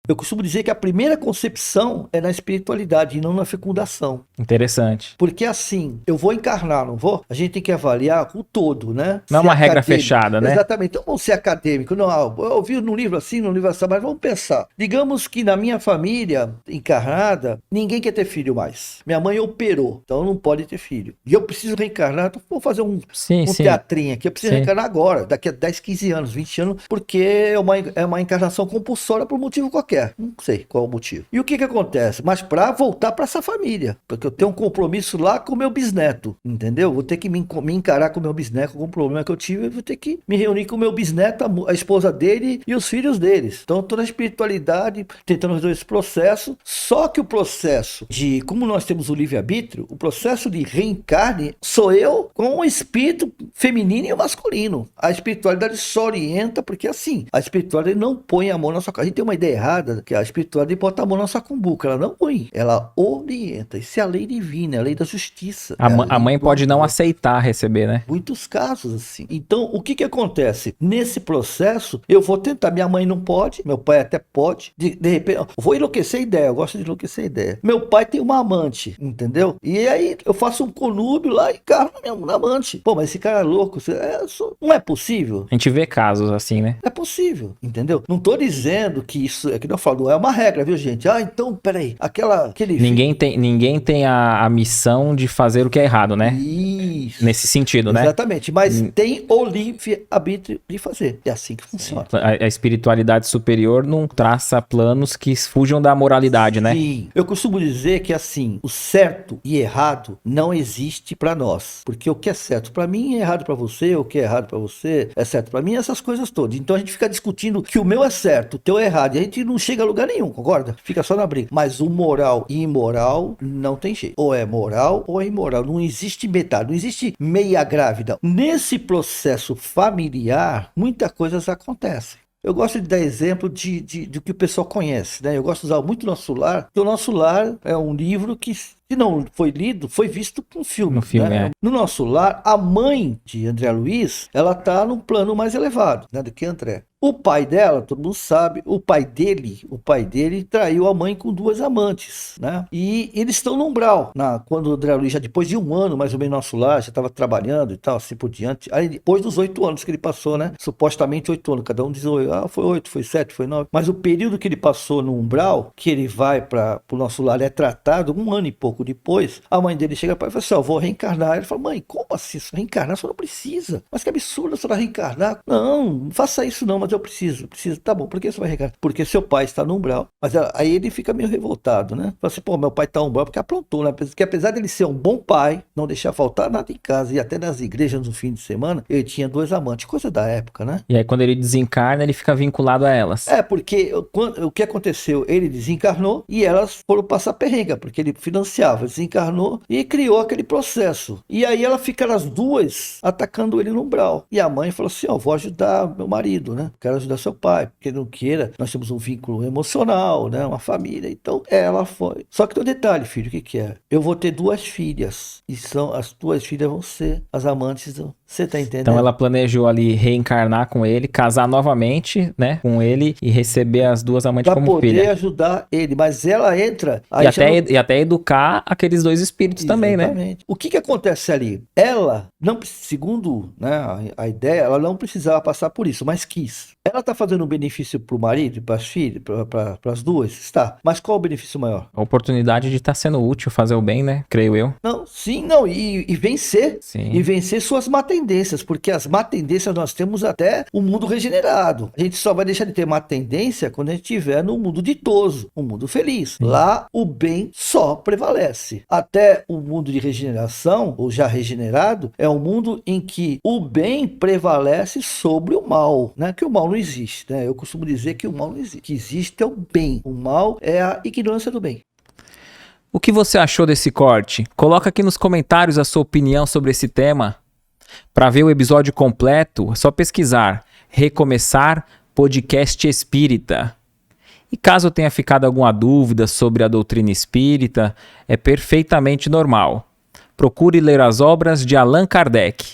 Eu costumo dizer que a primeira concepção é na espiritualidade e não na fecundação. Interessante. Porque assim, eu vou encarnar, não vou? A gente tem que avaliar o todo, né? Não é uma regra fechada, né? Exatamente. Então vamos ser acadêmico. Não, eu ouvi num livro assim, num livro assim, mas vamos pensar. Digamos que na minha família encarnada, ninguém quer ter filho mais. Minha mãe operou, então não pode ter filho. E eu preciso reencarnar, então vou fazer um teatrinho aqui. Eu preciso reencarnar agora, daqui a 10, 15 anos, 20 anos, porque é uma encarnação compulsória por motivo qualquer. Não sei qual o motivo. E o que acontece? Mas para voltar para essa família, porque eu tenho um compromisso lá com o meu bisneto, entendeu? Vou ter que me encarar com o meu bisneto, com o problema que eu tive, eu vou ter que me reunir com o meu bisneto, a esposa dele e os filhos deles. Então, toda a espiritualidade, tentando resolver esse processo, só que o processo de, como nós temos o livre-arbítrio, o processo de reencarne sou eu com o espírito feminino e o masculino. A espiritualidade só orienta, porque assim, a espiritualidade não põe a mão na sua cara. A gente tem uma ideia errada, que a espiritualidade bota a mão na sua cumbuca, ela não põe, ela orienta. Isso é a lei divina, é a lei da justiça. A mãe pode não aceitar receber, né? Muitos casos assim. Então, o que acontece? Nesse processo, eu vou tentar. Minha mãe não pode, meu pai até pode. De repente, vou enlouquecer a ideia, eu gosto de enlouquecer a ideia. Meu pai tem uma amante, entendeu? E aí eu faço um conúbio lá e encarno na amante. Pô, mas esse cara é louco, não é possível. A gente vê casos assim, né? É possível, entendeu? Não tô dizendo que isso, é que eu falo, não é uma regra, viu, gente? Ah, então, peraí, Ninguém tem a missão de fazer o que é errado, né? Isso. Nesse sentido, né? Exatamente, mas tem o livre-arbítrio de fazer. É assim que funciona. A espiritualidade superior não traça planos que fujam da moralidade, né? Sim. Eu costumo dizer que assim, o certo e errado não existe para nós. Porque o que é certo para mim é errado para você, o que é errado para você é certo para mim, essas coisas todas. Então a gente fica discutindo que o meu é certo, o teu é errado, e a gente não chega a lugar nenhum, concorda? Fica só na briga. Mas o moral e imoral não tem jeito. Ou é moral ou é imoral. Não existe metade, não existe meia grávida. Nesse processo familiar, muitas coisas acontecem. Eu gosto de dar exemplo do que o pessoal conhece, né? Eu gosto de usar muito o Nosso Lar, porque o Nosso Lar é um livro que, se não foi lido, foi visto com filme. No filme, né? é. No Nosso Lar, a mãe de André Luiz, ela tá num plano mais elevado, né, do que André. O pai dela, todo mundo sabe, o pai dele traiu a mãe com 2 amantes, né? E eles estão no umbral, quando o André Luiz, já depois de 1 ano, mais ou menos, Nosso Lar, já estava trabalhando e tal, assim por diante. Aí depois dos 8 anos que ele passou, né? Supostamente 8 anos, cada um diz, foi 8, foi 7, foi 9. Mas o período que ele passou no umbral, que ele vai para o Nosso Lar, é tratado 1 ano e pouco depois, a mãe dele chega para ele e fala assim, vou reencarnar. Ele fala, mãe, como assim? Reencarnar? Você não precisa. Mas que absurdo, você vai reencarnar. Não faça isso não, mas eu preciso. Tá bom, por que você vai reencarnar? Porque seu pai está no umbral. Mas aí ele fica meio revoltado, né? Fala assim, meu pai está no umbral porque aprontou, né? Porque apesar dele ser um bom pai, não deixar faltar nada em casa e até nas igrejas no fim de semana, ele tinha 2 amantes, coisa da época, né? E aí quando ele desencarna, ele fica vinculado a elas. Porque o que aconteceu? Ele desencarnou e elas foram passar perrengue, porque ele financiava, desencarnou e criou aquele processo. E aí ela fica as 2 atacando ele no umbral. E a mãe falou assim, vou ajudar meu marido, né? Quero ajudar seu pai, porque não queira, nós temos um vínculo emocional, né? Uma família. Então ela foi. Só que tem um detalhe, filho, o que é? Eu vou ter 2 filhas e as 2 filhas vão ser as amantes do... Você tá entendendo? Então ela planejou ali reencarnar com ele, casar novamente, né, com ele e receber as 2 amantes como filha. Pra poder ajudar ele, mas ela entra... E até educar aqueles 2 espíritos também, né? O que acontece ali? Ela, não, segundo, né, a ideia, ela não precisava passar por isso, mas quis. Ela tá fazendo um benefício pro marido e pras filhas, para as 2, está. Mas qual o benefício maior? A oportunidade de estar sendo útil, fazer o bem, né? Creio eu. Não, e vencer. Sim. E vencer suas má tendências, porque as má tendências nós temos até o mundo regenerado. A gente só vai deixar de ter má tendência quando a gente estiver no mundo ditoso, um mundo feliz. Sim. Lá o bem só prevalece. Até o mundo de regeneração, ou já regenerado, é um mundo em que o bem prevalece sobre o mal, né? Que o mal não existe, né? Eu costumo dizer que o mal não existe. O que existe é o bem. O mal é a ignorância do bem. O que você achou desse corte? Coloca aqui nos comentários a sua opinião sobre esse tema. Para ver o episódio completo, é só pesquisar Recomeçar Podcast Espírita. E caso tenha ficado alguma dúvida sobre a doutrina espírita, é perfeitamente normal. Procure ler as obras de Allan Kardec.